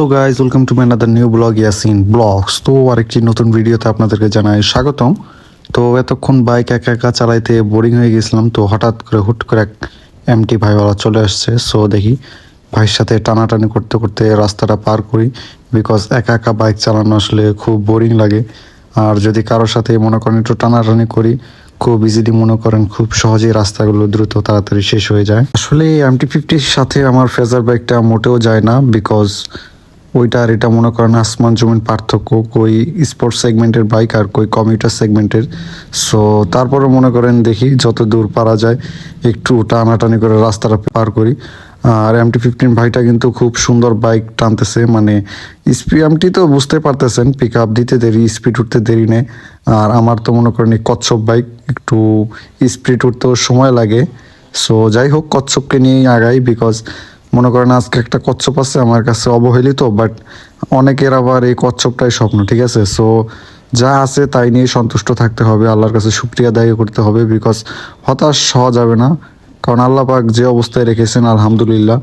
Hello guys, welcome to my another new blog Yasin blogs. তো আরেকটি নতুন ভিডিওতে আপনাদেরকে জানাই স্বাগতম। তো এতক্ষণ বাইক একা একা চালাইতে বোরিং হয়ে গেছিলাম, তো হঠাৎ করে হুট করে এক এমটি ভাইওয়ালা চলে আসছে। সো দেখি ভাইয়ের সাথে টানাটানি করতে করতে রাস্তাটা পার করি, বিকজ একা একা বাইক চালানো আসলে খুব বোরিং লাগে। আর যদি কারোর সাথে মনে করেন একটু টানাটানি করি, খুব ইজিলি মনে করেন খুব সহজেই রাস্তাগুলো দ্রুত তাড়াতাড়ি শেষ হয়ে যায়। আসলে MT-50 সাথে আমার ফেজার বাইকটা মোটেও যায় না, বিকজ ওইটা আর এটা মনে করেন আসমান জমিন পার্থক্য, কই স্পোর্টস সেগমেন্টের বাইক আর কই কমিউটার সেগমেন্টের। সো তারপরে মনে করেন দেখি যত দূর পারা যায় একটু টানাটানি করে রাস্তাটা পার করি। আর MT-15 ভাইটা কিন্তু খুব সুন্দর বাইক টানতেছে, মানে এমটি তো বুঝতে পারতেছেন পিক আপ দিতে দেরি, স্পিড উঠতে দেরি নেই। আর আমার তো মনে করেন এই কচ্ছপ বাইক, একটু স্পিড উঠতেও সময় লাগে। সো যাই হোক, কচ্ছপকে নিয়েই আগাই, বিকজ মনে করেন আজকে একটা কচ্ছপ আছে আমার কাছে অবহেলিত, বাট অনেকের আবার এই কচ্ছপটাই স্বপ্ন, ঠিক আছে। সো যা আছে তাই নিয়ে সন্তুষ্ট থাকতে হবে, আল্লাহর কাছে শুক্রিয়া আদায় করতে হবে, বিকজ হতাশ হওয়া যাবে না, কারণ আল্লাহ পাক যে অবস্থায় রেখেছেন আলহামদুলিল্লাহ।